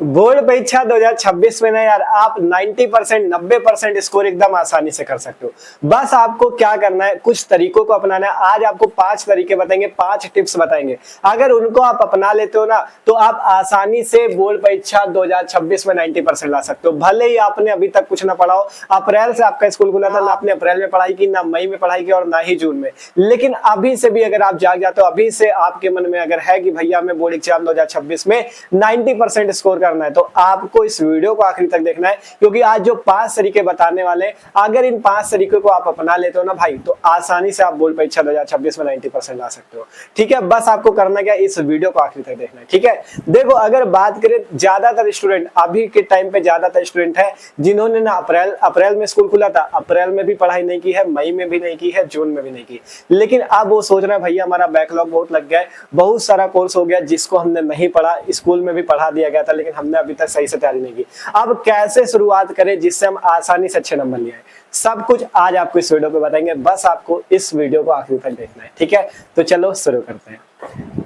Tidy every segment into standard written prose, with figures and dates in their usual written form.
Board परीक्षा 2026 में ना यार आप 90% 90% स्कोर एकदम आसानी से कर सकते हो। बस आपको क्या करना है, कुछ तरीकों को अपनाना है। आज आपको 5 तरीके बताएंगे, 5 टिप्स बताएंगे। अगर उनको आप अपना लेते हो ना तो आप आसानी से बोर्ड परीक्षा 2026 में 90% ला सकते हो। भले ही आपने अभी तक कुछ ना पढ़ा हो, अप्रैल से आपका स्कूल खुला था, ना आपने अप्रैल में पढ़ाई की, ना मई में पढ़ाई की और ना ही जून में, लेकिन अभी से भी अगर आप जाग जाते हो, अभी से आपके मन में अगर है कि भैया मैं बोर्ड एग्जाम 2026 में 90% स्कोर करना है, तो आपको इस वीडियो को आखिरी तक देखना है, क्योंकि आज जो 5 तरीके बताने वाले हैं, अगर इन 5 तरीकों को आप अपना लेते हो ना भाई, तो आसानी से आप बोर्ड परीक्षा 2026 में 90% ला सकते हो। ठीक है, बस आपको करना क्या है, इस वीडियो को आखिरी तक देखना है। ठीक है, देखो अगर बात करें, ज्यादातर स्टूडेंट अभी के टाइम पे ज्यादातर स्टूडेंट है जिन्होंने ना अप्रैल में स्कूल खुला था, अप्रैल में भी पढ़ाई नहीं की है, मई में भी नहीं की है, जून में भी नहीं की, लेकिन अब वो सोच रहे हैं भैया हमारा बैकलॉग बहुत लग गया है, बहुत सारा कोर्स हो गया जिसको हमने नहीं पढ़ा, स्कूल में भी पढ़ा दिया गया था लेकिन हमने अभी तक सही से तैयारी नहीं की। अब कैसे शुरुआत करें जिससे हम आसानी से अच्छे नंबर ले आए, सब कुछ आज आपको इस वीडियो पे बताएंगे। बस आपको इस वीडियो को आखिरी तक देखना है। ठीक है, तो चलो शुरू करते हैं।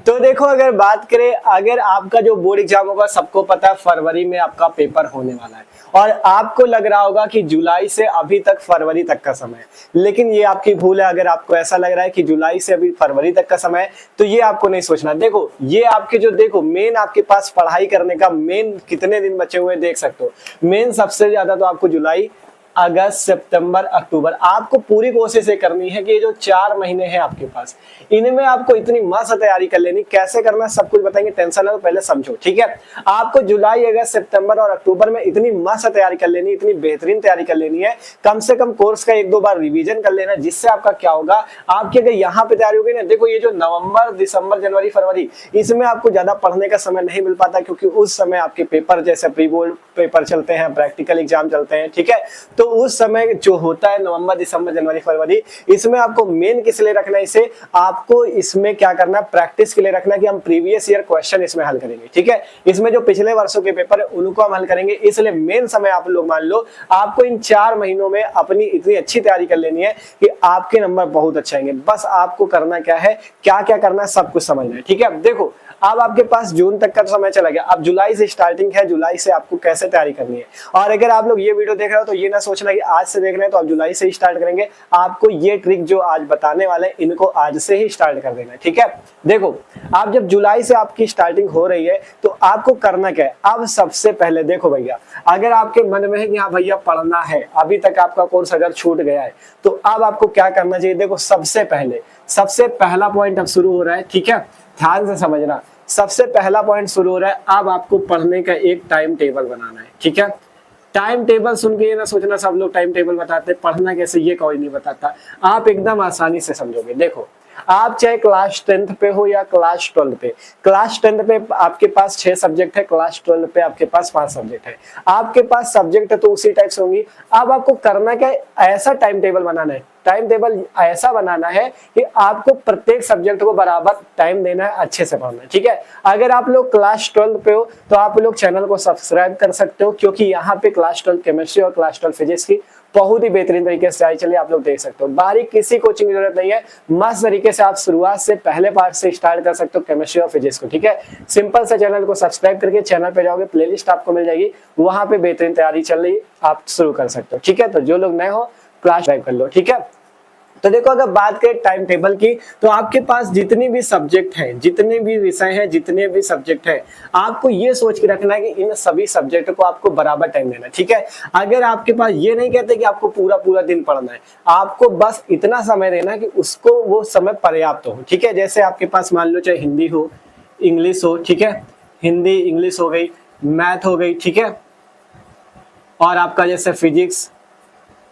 तो देखो अगर बात करें, अगर आपका जो बोर्ड एग्जाम होगा, सबको पता है फरवरी में आपका पेपर होने वाला है, और आपको लग रहा होगा कि जुलाई से अभी तक फरवरी तक का समय है, लेकिन ये आपकी भूल है। अगर आपको ऐसा लग रहा है कि जुलाई से अभी फरवरी तक का समय है, तो ये आपको नहीं सोचना। देखो ये आपके जो, देखो मेन आपके पास पढ़ाई करने का मेन कितने दिन बचे हुए देख सकते हो। मेन सबसे ज्यादा तो आपको जुलाई, अगस्त, सितंबर, अक्टूबर, आपको पूरी कोशिश ये करनी है कि ये जो 4 महीने हैं आपके पास, इनमें आपको इतनी मस्त तैयारी कर लेनी। कैसे करना सब कुछ बताएंगे, टेंशन है पहले समझो। ठीक है, आपको जुलाई, अगस्त, सितंबर और अक्टूबर में इतनी मस्त तैयारी कर लेनी, इतनी बेहतरीन तैयारी कर लेनी है, कम से कम कोर्स का 1-2 बार रिवीजन कर लेना, जिससे आपका क्या होगा, आपकी अगर यहाँ पे तैयारी होगी ना, देखो ये जो नवंबर, दिसंबर, जनवरी, फरवरी, इसमें आपको ज्यादा पढ़ने का समय नहीं मिल पाता, क्योंकि उस समय आपके पेपर जैसे प्री बोर्ड पेपर चलते हैं, प्रैक्टिकल एग्जाम चलते हैं। ठीक है, तो उस समय जो होता है नवंबर, दिसंबर, जनवरी, फरवरी, इसमें आपको मेन किस लिए रखना है, इसे आपको इसमें क्या करना है, प्रैक्टिस के लिए रखना है कि हम प्रीवियस ईयर क्वेश्चन इसमें हल करेंगे। ठीक है, इसमें जो पिछले वर्षों के पेपर है उनको हम हल करेंगे, इसलिए मेन समय आप लोग मान लो आपको इन 4 महीनों में अपनी इतनी अच्छी तैयारी कर लेनी है कि आपके नंबर बहुत अच्छे आएंगे। बस आपको करना क्या है, क्या क्या करना है, सब कुछ समझना है। ठीक है, अब देखो अब आपके पास जून तक का समय चला गया, अब जुलाई से स्टार्टिंग है, जुलाई से आपको कैसे तैयारी करनी है। और अगर आप लोग ये वीडियो देख रहे हो तो ये ना सोचना कि आज से देख रहे हैं तो आप जुलाई से ही स्टार्ट करेंगे, आपको ये ट्रिक जो आज बताने वाले हैं इनको आज से ही स्टार्ट कर देना है। ठीक है, देखो आप जब जुलाई से आपकी स्टार्टिंग हो रही है तो आपको करना क्या है। अब सबसे पहले देखो भैया, अगर आपके मन में है कि हाँ भैया पढ़ना है, अभी तक आपका कोर्स अगर छूट गया है, तो अब आपको क्या करना चाहिए। देखो सबसे पहला पॉइंट अब शुरू हो रहा है। ठीक है, ध्यान से समझना, सबसे पहला पॉइंट शुरू हो रहा है। अब आपको पढ़ने का एक टाइम टेबल बनाना है। ठीक है, टाइम टेबल सुन के ये ना सोचना सब लोग टाइम टेबल बताते हैं, पढ़ना कैसे ये कोई नहीं बताता, आप एकदम आसानी से समझोगे। देखो आप चाहे क्लास 10th पे हो या क्लास 12 पे, क्लास 10th पे आपके पास 6 सब्जेक्ट है, क्लास 12 पे आपके पास 5 सब्जेक्ट है, आपके पास सब्जेक्ट है तो उसी टाइप से होंगी। अब आपको करना क्या है, ऐसा टाइम टेबल बनाना है, टाइम टेबल ऐसा बनाना है कि आपको प्रत्येक सब्जेक्ट को बराबर टाइम देना है, अच्छे से पढ़ना है। ठीक है, अगर आप लोग क्लास 12 पे हो तो आप लोग चैनल को सब्सक्राइब कर सकते हो, क्योंकि यहाँ पे क्लास 12 केमिस्ट्री और क्लास 12 फिजिक्स की बहुत ही बेहतरीन तरीके से आई चलिए आप लोग देख सकते हो। बारीक किसी कोचिंग की जरूरत नहीं है, मस्त तरीके से आप शुरुआत से पहले पार्ट से स्टार्ट कर सकते हो केमिस्ट्री और फिजिक्स को। ठीक है, सिंपल से चैनल को सब्सक्राइब करके चैनल पे जाओगे, प्लेलिस्ट आपको मिल जाएगी, वहां पे बेहतरीन तैयारी चल रही, आप शुरू कर सकते हो। ठीक है, तो जो लोग नए हो क्लास सब्सक्राइब कर लो। ठीक है, तो देखो अगर बात करें टाइम टेबल की, तो आपके पास जितनी भी सब्जेक्ट हैं, जितने भी विषय हैं, जितने भी सब्जेक्ट हैं, आपको ये सोच के रखना है कि इन सभी सब्जेक्ट को आपको बराबर टाइम देना है। ठीक है, अगर आपके पास, ये नहीं कहते कि आपको पूरा दिन पढ़ना है, आपको बस इतना समय देना है कि उसको वो समय पर्याप्त हो। ठीक है, जैसे आपके पास मान लो चाहे हिंदी हो, इंग्लिश हो, ठीक है, हिंदी इंग्लिश हो गई, मैथ हो गई, ठीक है, और आपका जैसे फिजिक्स,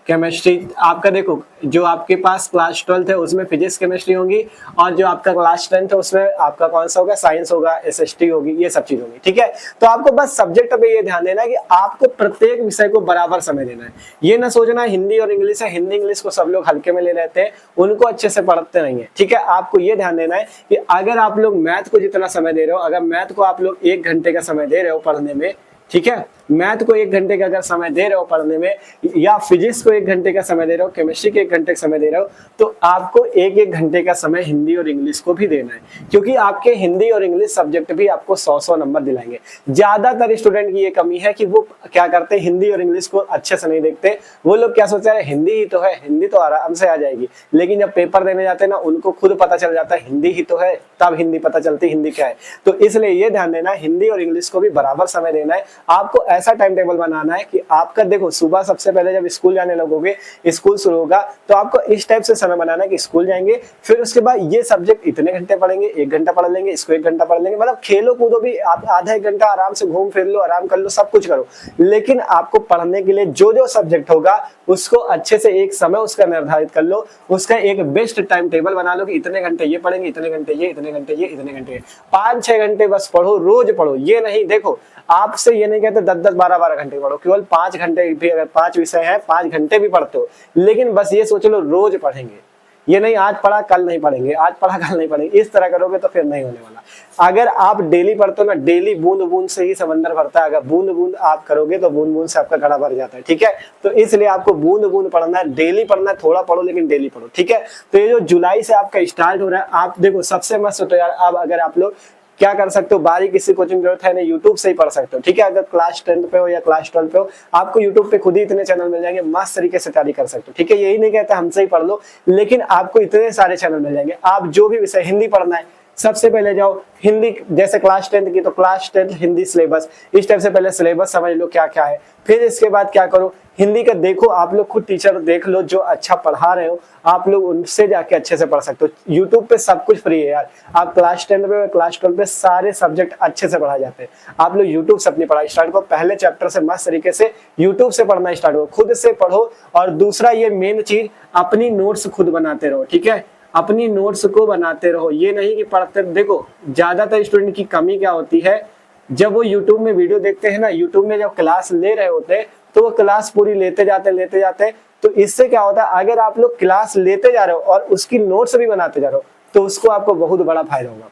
केमिस्ट्री, आपका देखो जो आपके पास क्लास 12 है उसमें फिजिक्स केमिस्ट्री होंगी, और जो आपका क्लास 10 है उसमें आपका कौन सा होगा, साइंस होगा, एसएसटी होगी, ये सब चीज होगी। ठीक है, तो आपको बस सब्जेक्ट पे ये ध्यान देना है कि आपको प्रत्येक विषय को बराबर समय देना है। ये ना सोचना हिंदी और इंग्लिश है, हिंदी इंग्लिश को सब लोग हल्के में ले रहते हैं, उनको अच्छे से पढ़ते नहीं है। ठीक है, आपको ये ध्यान देना है कि अगर आप लोग मैथ को जितना समय दे रहे हो, अगर मैथ को आप लोग 1 घंटे का समय दे रहे हो पढ़ने में, ठीक है, मैथ को 1 घंटे का अगर समय दे रहे हो पढ़ने में, या फिजिक्स को 1 घंटे का समय दे रहे हो, केमिस्ट्री के 1 घंटे का समय दे रहे हो, तो आपको 1-1 घंटे का समय हिंदी और इंग्लिश को भी देना है, क्योंकि आपके हिंदी और इंग्लिश सब्जेक्ट भी आपको 100-100 नंबर दिलाएंगे। ज्यादातर स्टूडेंट की ये कमी है कि वो क्या करते हैं, हिंदी और इंग्लिश को अच्छे से नहीं देखते। वो लोग क्या सोचते हैं, हिंदी ही तो है, हिंदी तो आराम से आ जाएगी, लेकिन जब पेपर देने जाते हैं ना, उनको खुद पता चल जाता है हिंदी ही तो है, तब हिंदी पता चलती हिंदी क्या है। तो इसलिए ये ध्यान देना, हिंदी और इंग्लिश को भी बराबर समय देना है। आपको ऐसा टाइम टेबल बनाना है कि आपका देखो सुबह सबसे पहले जब स्कूल जाने लगोगे, स्कूल शुरू होगा, तो आपको इस टाइप से समय बनाना है कि स्कूल जाएंगे, फिर उसके बाद ये सब्जेक्ट इतने घंटे पढ़ेंगे, 1 घंटा पढ़ लेंगे, इसको 1 घंटा पढ़ लेंगे, मतलब खेलो कूदो भी, आप आधा 1 घंटा आराम से घूम फिर लो, आराम कर लो, सब कुछ करो, लेकिन आपको पढ़ने के लिए जो जो सब्जेक्ट होगा उसको अच्छे से एक समय उसका निर्धारित कर लो, उसका एक बेस्ट टाइम टेबल बना लो कि इतने घंटे ये पढ़ेंगे, इतने घंटे ये, इतने घंटे ये, इतने घंटे, 5-6 घंटे बस पढ़ो, रोज पढ़ो। ये नहीं, देखो आपसे ये नहीं कहते 10-10, 12-12 घंटे पढ़ो, केवल 5 घंटे भी, अगर 5 विषय है 5 घंटे भी पढ़ते हो, लेकिन बस ये सोच लो रोज पढ़ेंगे। ये नहीं आज पढ़ा कल नहीं पढ़ेंगे, आज पढ़ा कल नहीं पढ़ेंगे, इस तरह करोगे तो फिर नहीं होने वाला। अगर आप डेली पढ़ते हो ना, डेली बूंद बूंद से ही समंदर भरता है, अगर बूंद बूंद आप करोगे तो बूंद बूंद से आपका घड़ा भर जाता है, ठीक है। तो इसलिए आपको बूंद बूंद पढ़ना है, डेली पढ़ना है, थोड़ा पढ़ो लेकिन डेली पढ़ो, ठीक है। तो ये जो जुलाई से आपका स्टार्ट हो रहा है, आप देखो सबसे मस्त तो यार, अब अगर आप लोग क्या कर सकते हो, बाहरी किसी कोचिंग की जरूरत है नहीं, यूट्यूब से ही पढ़ सकते हो, ठीक है। अगर क्लास 10 पे हो या क्लास 12 पे हो, आपको यूट्यूब पे खुद ही इतने चैनल मिल जाएंगे, मस्त तरीके से तैयारी कर सकते हो, ठीक है। यही नहीं कहता हमसे ही पढ़ लो, लेकिन आपको इतने सारे चैनल मिल जाएंगे। आप जो भी विषय, हिंदी पढ़ना है, सबसे पहले जाओ हिंदी, जैसे क्लास 10 की तो क्लास 10 हिंदी सिलेबस, इस टाइप से पहले सिलेबस समझ लो क्या क्या है, फिर इसके बाद क्या करो, हिंदी का देखो, आप लोग खुद टीचर देख लो जो अच्छा पढ़ा रहे हो, आप लोग उनसे जाके अच्छे से पढ़ सकते हो। यूट्यूब पे सब कुछ फ्री है यार, आप क्लास 10 पे, क्लास 12 पे सारे सब्जेक्ट अच्छे से पढ़ाए जाते हैं। आप लोग यूट्यूब से अपनी पढ़ाई स्टार्ट करो, पहले चैप्टर से मस्त तरीके से यूट्यूब से पढ़ना स्टार्ट करो, खुद से पढ़ो। और दूसरा ये मेन चीज, अपनी नोट्स खुद बनाते रहो, ठीक है। अपनी नोट्स को बनाते रहो, ये नहीं कि पढ़ते। देखो ज्यादातर स्टूडेंट की कमी क्या होती है, जब वो यूट्यूब में वीडियो देखते हैं ना, यूट्यूब में जब क्लास ले रहे होते हैं तो वो क्लास पूरी लेते जाते, तो इससे क्या होता है, अगर आप लोग क्लास लेते जा रहे हो और उसकी नोट्स भी बनाते जा रहे हो, तो उसको आपको बहुत बड़ा फायदा होगा।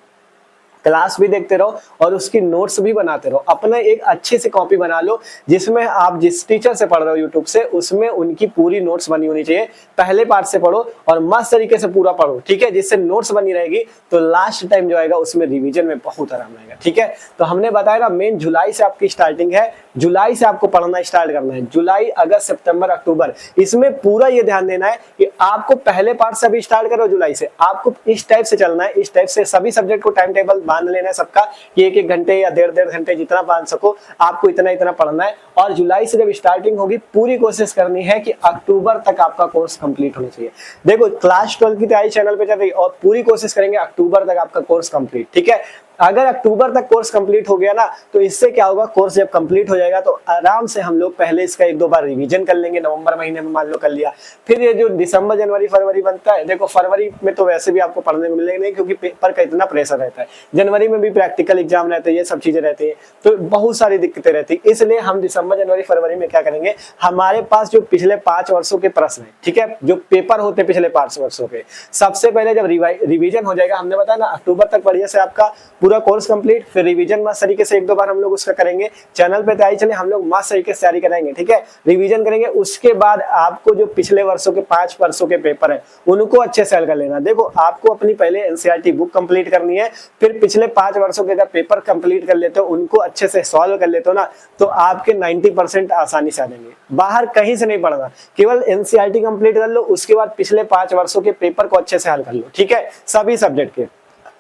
क्लास भी देखते रहो और उसकी नोट्स भी बनाते रहो। अपना एक अच्छी सी कॉपी बना लो, जिसमें आप जिस टीचर से पढ़ रहे हो यूट्यूब से, उसमें उनकी पूरी नोट्स बनी होनी चाहिए। पहले पार्ट से पढ़ो और मस्त तरीके से पूरा पढ़ो, ठीक है। जिससे नोट्स बनी रहेगी तो लास्ट टाइम जो आएगा उसमें रिवीजन में बहुत आराम रहेगा, ठीक है। तो हमने बताया ना, मेन जुलाई से आपकी स्टार्टिंग है, जुलाई से आपको पढ़ना स्टार्ट करना है। जुलाई, अगस्त, सितंबर, अक्टूबर, इसमें पूरा ये ध्यान देना है कि आपको पहले पार्ट से अभी स्टार्ट करो। जुलाई से आपको इस टाइप से चलना है, इस टाइप से सभी सब्जेक्ट को टाइम टेबल बांध लेना है सबका, कि 1-1 घंटे या 1.5-1.5 घंटे जितना बांध सको आपको इतना पढ़ना है। और जुलाई से जब स्टार्टिंग होगी, पूरी कोशिश करनी है कि अक्टूबर तक आपका कोर्स कंप्लीट होना चाहिए। देखो क्लास 12 की तैयारी चैनल पे चल रही है और पूरी कोशिश करेंगे अक्टूबर तक आपका कोर्स कंप्लीट, ठीक है। अगर अक्टूबर तक कोर्स कंप्लीट हो गया ना, तो इससे क्या होगा, कोर्स जब कंप्लीट हो जाएगा तो आराम से हम लोग पहले इसका 1-2 बार रिवीजन कर लेंगे। नवंबर महीने में मान लो कर लिया, फिर ये जो दिसंबर, जनवरी, फरवरी बनता है, देखो फरवरी में तो वैसे भी आपको पढ़ने को मिलेगा नहीं, क्योंकि पेपर का इतना प्रेशर रहता है। जनवरी में भी प्रैक्टिकल एग्जाम रहते हैं, ये सब चीजें रहती है, तो बहुत सारी दिक्कतें रहती है। इसलिए हम दिसंबर, जनवरी, फरवरी में क्या करेंगे, हमारे पास जो पिछले 5 वर्षों के प्रश्न है, ठीक है, जो पेपर होते पिछले 5 वर्षों के, सबसे पहले जब रिवीजन हो जाएगा, हमने बताया ना अक्टूबर तक बढ़िया से आपका पूरा कोर्स कंप्लीट, फिर रिवीजन मस्त तरीके से 1-2 बार हम लोग उसका करेंगे। चैनल पे तैयारी चले, हम लोग मस्त तरीके से तैयारी कराएंगे, ठीक है, रिवीजन करेंगे। उसके बाद आपको जो पिछले वर्षों के 5 वर्षों के पेपर है उनको अच्छे से हल कर लेना। देखो आपको अपनी पहले एनसीईआरटी बुक कंप्लीट करनी है, फिर पिछले 5 वर्षों के अगर पेपर कंप्लीट कर लेते हो, उनको अच्छे से सॉल्व कर लेते हो ना, तो आपके 90% आसानी से आ जाएंगे। बाहर कहीं से नहीं पढ़ना, केवल एनसीईआरटी कंप्लीट कर लो, उसके बाद पिछले 5 वर्षों के पेपर को अच्छे से हल कर लो, ठीक है, सभी सब्जेक्ट के।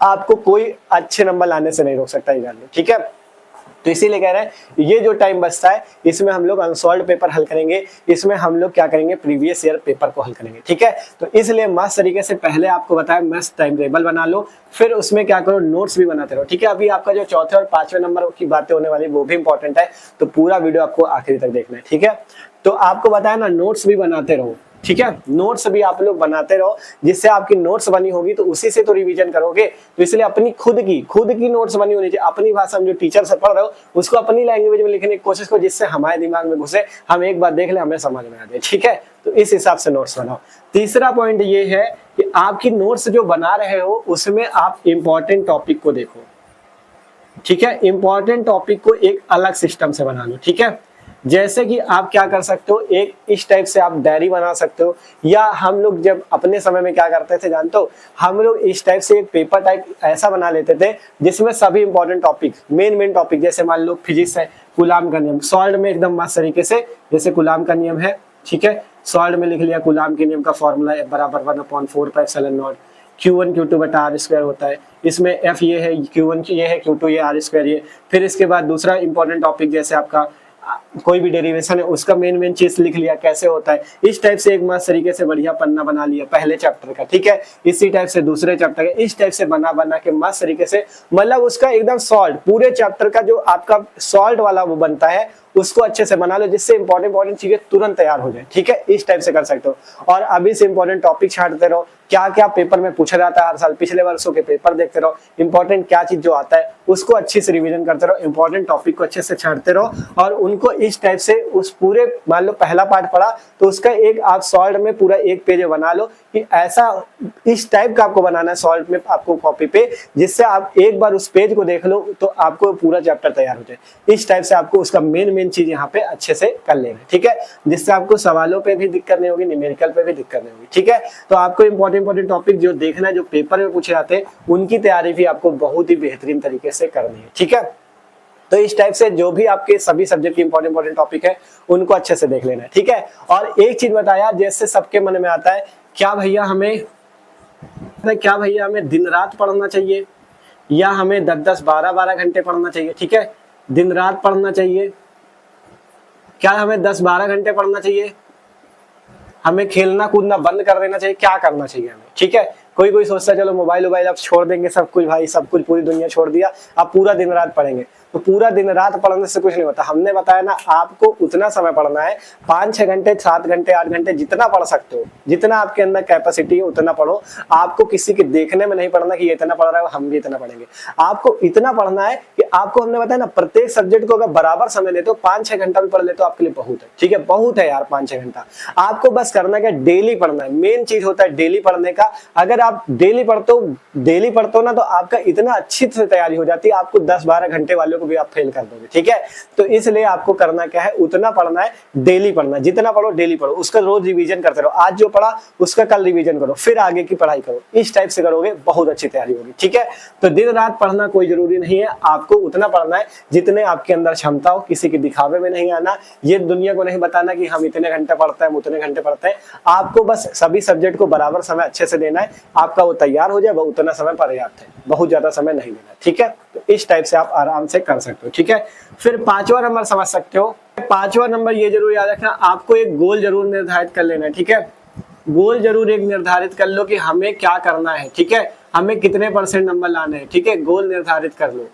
आपको कोई अच्छे नंबर लाने से नहीं रोक सकता, ये जान लो, ठीक है। तो इसीलिए कह रहे हैं ये जो टाइम बचता है, इसमें हम लोग अनसॉल्व्ड पेपर हल करेंगे, इसमें हम लोग क्या करेंगे, प्रीवियस ईयर पेपर को हल करेंगे, ठीक है। तो इसलिए मस्त तरीके से पहले आपको बताया, मस्त टाइम टेबल बना लो, फिर उसमें क्या करो, नोट्स भी बनाते रहो, ठीक है। अभी आपका जो चौथे और 5वें नंबर की बातें होने वाली वो भी इंपॉर्टेंट है, तो पूरा वीडियो आपको आखिरी तक देखना है, ठीक है। तो आपको बताया ना, नोट्स भी बनाते रहो, ठीक है, नोट्स भी आप लोग बनाते रहो, जिससे आपकी नोट्स बनी होगी तो उसी से तो रिवीजन करोगे। तो इसलिए अपनी खुद की नोट्स बनी होनी चाहिए, अपनी भाषा में, जो टीचर से पढ़ रहे हो उसको अपनी लैंग्वेज में लिखने की कोशिश करो, जिससे हमारे दिमाग में घुसे, हम एक बार देख ले, हमें समझ में आ जाए, ठीक है। तो इस हिसाब से नोट्स बनाओ। तीसरा पॉइंट ये है कि आपकी नोट्स जो बना रहे हो उसमें आप इंपॉर्टेंट टॉपिक को देखो। ठीक है। इंपॉर्टेंट टॉपिक को एक अलग सिस्टम से बना लो, ठीक है। जैसे कि आप क्या कर सकते हो, एक इस टाइप से आप डायरी बना सकते हो, या हम लोग जब अपने समय में क्या करते थे जानते हो, हम लोग इस टाइप से एक पेपर टाइप ऐसा बना लेते थे जिसमें सभी इंपॉर्टेंट टॉपिक, मेन टॉपिक, जैसे मान लो फिजिक्स है, कूलाम का नियम सॉल्व में एकदम मस्त तरीके से, जैसे कूलाम का नियम है, ठीक है, सॉल्व में लिख लिया कूलाम के नियम का फॉर्मूला F बराबर 1/4πε0 Q1 Q2 बटा आर स्क्वायर होता है। इसमें F ये है, Q1 ये है, Q2 ये, आर स्क्वायर ये। फिर इसके बाद दूसरा इंपॉर्टेंट टॉपिक जैसे आपका कोई भी डेरिवेशन है उसका मेन चीज लिख लिया कैसे होता है। इस टाइप से एक मस्त तरीके से बढ़िया पन्ना बना लिया पहले चैप्टर का, ठीक है। इसी टाइप से दूसरे चैप्टर का, इस टाइप से बना के मस्त तरीके से, मतलब उसका एकदम सॉल्व, पूरे चैप्टर का जो आपका सॉल्व वाला वो बनता है उसको अच्छे से बना लो, जिससे इंपॉर्टेंट चीजें तुरंत तैयार हो जाए, ठीक है। इस टाइप से कर सकते हो। और अभी से इंपॉर्टेंट टॉपिक छांटते रहो, क्या क्या पेपर में पूछा जाता है हर साल, पिछले वर्षों के पेपर देखते रहो, इंपॉर्टेंट क्या चीज जो आता है उसको अच्छे से रिवीजन करते रहो, इंपॉर्टेंट टॉपिक को अच्छे से छांटते रहो, और उनको इस टाइप से उस पूरे, मान लो पहला पार्ट पढ़ा तो उसका एक आप सॉल्व में पूरा एक पेज बना लो कि ऐसा इस टाइप का आपको बनाना है सॉल्व में आपको कॉपी पे, जिससे आप एक बार उस पेज को देख लो तो आपको पूरा चैप्टर तैयार हो जाए। इस टाइप से आपको उसका मेन चीज यहाँ पे अच्छे से कर लेना, ठीक है, जिससे आपको सवालों पे भी दिक्कत नहीं होगी, न्यूमेरिकल पे भी दिक्कत नहीं होगी, ठीक है। तो आपको इंपॉर्टेंट टॉपिक जो देखना है, जो पेपर में पूछे जाते हैं, उनकी तैयारी भी आपको बहुत ही बेहतरीन तरीके से करनी है, ठीक है। तो इस टाइप से जो भी आपके सभी सब्जेक्ट के इंपॉर्टेंट टॉपिक है उनको अच्छे से देख लेना है, ठीक है। और एक चीज बताया, जैसे सबके मन में आता है, क्या भैया हमें दिन रात पढ़ना चाहिए या हमें 10-10 12-12 घंटे पढ़ना चाहिए, ठीक है। दिन रात पढ़ना चाहिए, क्या हमें 10-12 घंटे पढ़ना चाहिए, हमें खेलना कूदना बंद कर देना चाहिए, क्या करना चाहिए हमें, ठीक है। कोई सोचता है चलो मोबाइल अब छोड़ देंगे, सब कुछ भाई, सब कुछ पूरी दुनिया छोड़ दिया, अब पूरा दिन रात पढ़ेंगे। तो पूरा दिन रात पढ़ने से कुछ नहीं होता। हमने बताया ना, आपको उतना समय पढ़ना है, 5-6 घंटे, 7 घंटे, 8 घंटे, जितना पढ़ सकते हो, जितना आपके अंदर कैपेसिटी है उतना पढ़ो। आपको किसी के देखने में नहीं पढ़ना कि ये इतना पढ़ रहा है हम भी इतना पढ़ेंगे। आपको इतना पढ़ना है कि आपको, हमने बताया ना, प्रत्येक सब्जेक्ट को अगर बराबर समय लेते हो, 5-6 घंटा भी पढ़ लेते हो आपके लिए बहुत है, ठीक है, बहुत है यार 5-6 घंटा। आपको बस करना क्या, डेली पढ़ना है। मेन चीज होता है डेली पढ़ने का। अगर आप डेली पढ़ते हो ना, तो आपका इतना अच्छी से तैयारी हो जाती है, आपको 10-12 घंटे वालों को भी आप फेल कर दोगे, ठीक है। तो इसलिए आपको करना क्या है, उतना पढ़ना है, डेली पढ़ना, जितना पढ़ो डेली पढ़ो, उसका रोज रिवीजन करते रहो। आज जो पढ़ा उसका कल रिवीजन करो, फिर आगे की पढ़ाई करो। इस टाइप से करोगे बहुत अच्छी तैयारी होगी, ठीक है। तो दिन रात पढ़ना कोई जरूरी नहीं है, आपको उतना पढ़ना है जितने आपके अंदर क्षमता हो। किसी के दिखावे में नहीं आना, ये दुनिया को नहीं बताना कि हम इतने घंटे पढ़ते हैं, उतने घंटे पढ़ते हैं। आपको बस सभी सब्जेक्ट को बराबर समय अच्छे से देना है, आपका वो तैयार हो जाए, वो उतना समय पर्याप्त है, बहुत ज्यादा समय नहीं देना, ठीक है। तो इस टाइप से आप आराम से कर सकते हो, ठीक है। फिर 5वां नंबर समझ सकते हो। 5वां नंबर ये जरूर याद रखना, आपको एक गोल जरूर निर्धारित कर लेना है, ठीक है। गोल जरूर एक निर्धारित कर लो कि हमें क्या करना है, ठीक है, हमें कितने % नंबर लाने हैं, ठीक है। गोल निर्धारित कर लो,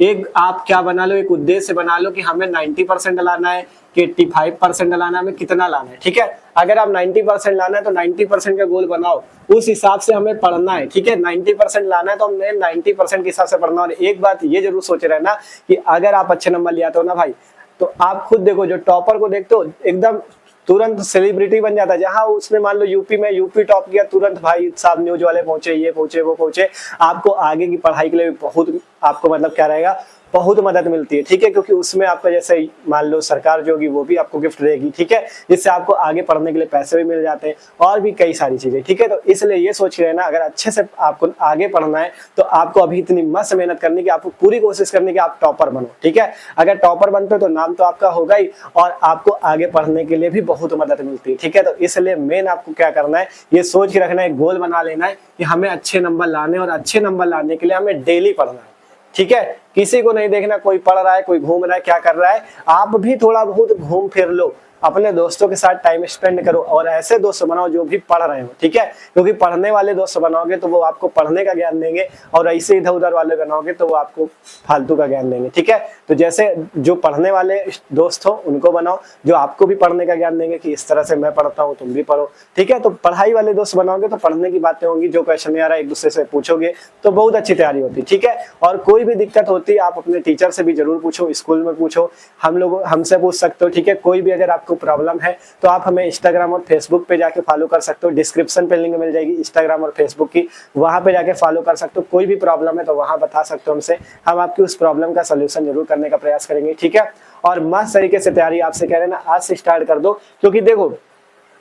एक आप क्या बना लो, एक उद्देश्य बना लो कि हमें 90% लाना है कि 85% लाना है, हमें कितना लाना है, ठीक है। अगर आप 90% लाना है तो 90% का गोल बनाओ, उस हिसाब से हमें पढ़ना है, ठीक है। 90% लाना है तो हमें 90% के हिसाब से पढ़ना। और एक बात ये जरूर सोच रहना कि अगर आप अच्छे नंबर ले आते हो ना भाई, तो आप खुद देखो, जो टॉपर को देखते हो एकदम तुरंत सेलिब्रिटी बन जाता है। जहां उसने मान लो यूपी टॉप किया, तुरंत भाई साहब न्यूज वाले पहुंचे, ये पहुंचे, वो पहुंचे। आपको आगे की पढ़ाई के लिए बहुत, आपको मतलब क्या रहेगा, बहुत मदद मिलती है, ठीक है, क्योंकि उसमें आपका जैसे मान लो सरकार जो होगी वो भी आपको गिफ्ट देगी, ठीक है, जिससे आपको आगे पढ़ने के लिए पैसे भी मिल जाते हैं और भी कई सारी चीजें, ठीक है। तो इसलिए ये सोच लेना, अगर अच्छे से आपको आगे पढ़ना है तो आपको अभी इतनी मस्त मेहनत करनी कि आपको पूरी कोशिश करनी कि आप टॉपर बनो, ठीक है। अगर टॉपर बनते हो तो नाम तो आपका होगा ही, और आपको आगे पढ़ने के लिए भी बहुत मदद मिलती है, ठीक है। तो इसलिए मेन आपको क्या करना है, ये सोच के रखना है, गोल बना लेना है कि हमें अच्छे नंबर लाने, और अच्छे नंबर लाने के लिए हमें डेली पढ़ना है, ठीक है। किसी को नहीं देखना कोई पढ़ रहा है, कोई घूम रहा है, क्या कर रहा है, आप भी थोड़ा बहुत घूम फिर लो, अपने दोस्तों के साथ टाइम स्पेंड करो, और ऐसे दोस्त बनाओ जो भी पढ़ रहे हो, ठीक है। क्योंकि पढ़ने वाले दोस्त बनाओगे तो वो आपको पढ़ने का ज्ञान देंगे, और ऐसे इधर उधर वाले बनाओगे तो वो आपको फालतू का ज्ञान देंगे, ठीक है। तो जैसे जो पढ़ने वाले दोस्त हो उनको बनाओ, जो आपको भी पढ़ने का ज्ञान देंगे कि इस तरह से मैं पढ़ता हूँ तुम भी पढ़ो, ठीक है। तो पढ़ाई वाले दोस्त बनाओगे तो पढ़ने की बातें होंगी, जो क्वेश्चन नहीं आ रहा है एक दूसरे से पूछोगे तो बहुत अच्छी तैयारी होती है, ठीक है। और कोई भी दिक्कत होती होती आप अपने टीचर से भी जरूर पूछो, स्कूल में पूछो, हम लोग हमसे पूछ सकते हो, ठीक है। कोई भी अगर आपको प्रॉब्लम है तो आप हमें इंस्टाग्राम और फेसबुक पे जाके फॉलो कर सकते हो, डिस्क्रिप्शन पे लिंक मिल जाएगी इंस्टाग्राम और फेसबुक की, वहां पे जाके फॉलो कर सकते हो। कोई भी प्रॉब्लम है तो वहां बता सकते हो हमसे, हम आपकी उस प्रॉब्लम का सोल्यूशन जरूर करने का प्रयास करेंगे, ठीक है। और मस्त तरीके से तैयारी आपसे कह रहे हैं ना, आज से स्टार्ट कर दो, क्योंकि देखो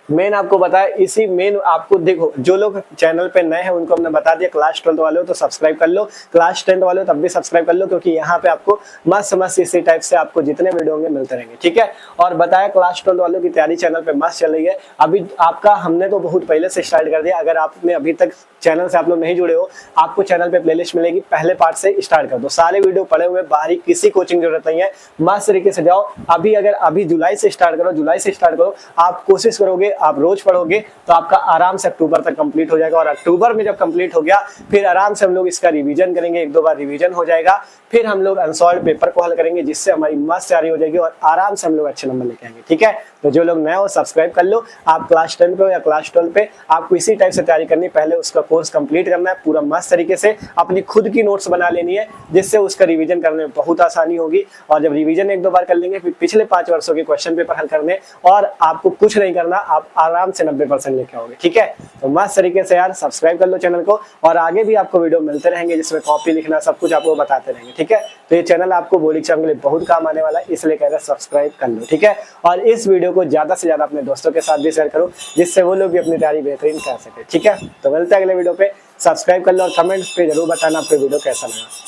मेन आपको बताया, इसी मेन आपको देखो, जो लोग चैनल पे नए हैं उनको हमने बता दिया, क्लास 12 वाले हो तो सब्सक्राइब कर लो, क्लास 10 वाले हो तब भी सब्सक्राइब कर लो, क्योंकि यहाँ पे आपको मस्त मस्त इसी टाइप से आपको जितने वीडियो होंगे मिलते रहेंगे, ठीक है। और बताया क्लास 12 वालों की तैयारी चैनल पे मस्त चल रही है। अभी आपका हमने तो बहुत पहले से स्टार्ट कर दिया, अगर आपने अभी तक चैनल से आप लोग नहीं जुड़े हो, आपको चैनल पे प्लेलिस्ट मिलेगी, पहले पार्ट से स्टार्ट कर दो, सारे वीडियो पड़े हुए, बाहरी किसी कोचिंग की जरूरत नहीं है, मस्त तरीके से जाओ। अभी अगर अभी जुलाई से स्टार्ट करो, जुलाई से स्टार्ट करो, आप कोशिश करोगे, आप रोज पढ़ोगे तो आपका आराम से अक्टूबर तक कंप्लीट हो जाएगा। और अक्टूबर में जब कंप्लीट हो गया फिर आराम से हम लोग इसका रिवीजन करेंगे, एक दो बार रिवीजन हो जाएगा, फिर हम लोग अनसॉल्व पेपर को हल करेंगे, जिससे हमारी मस्त तैयारी हो जाएगी और आराम से हम लोग अच्छे नंबर लेके आएंगे, ठीक है। तो जो लोग नए हो सब्सक्राइब कर लो, आप क्लास 10 पे हो या क्लास 12 पे, आपको इसी टाइप से तैयारी करनी, पहले उसका कोर्स कंप्लीट करना है पूरा मस्त तरीके से, अपनी खुद की नोट्स बना लेनी है, जिससे उसका रिवीजन करने में बहुत आसानी होगी। और जब रिवीजन एक दो बार कर लेंगे फिर पिछले 5 वर्षों के क्वेश्चन पेपर हल करने, और आपको कुछ नहीं करना, आप आराम से 90% लेके आओगे, ठीक है। तो मस्त तरीके से यार सब्सक्राइब कर लो चैनल को, और आगे भी आपको वीडियो मिलते रहेंगे जिसमें कॉपी लिखना सब कुछ आपको बताते रहेंगे, ठीक है। तो ये चैनल आपको बोर्ड एग्जाम के लिए बहुत काम आने वाला है, इसलिए कह रहे हैं सब्सक्राइब कर लो, ठीक है। और इस वीडियो को ज्यादा से ज्यादा अपने दोस्तों के साथ भी शेयर करो, जिससे वो लोग भी अपनी तैयारी बेहतरीन कर सके, ठीक है। तो मिलते हैं अगले वीडियो पे, सब्सक्राइब कर लो और कमेंट्स पे जरूर बताना आपको वीडियो कैसा लगा।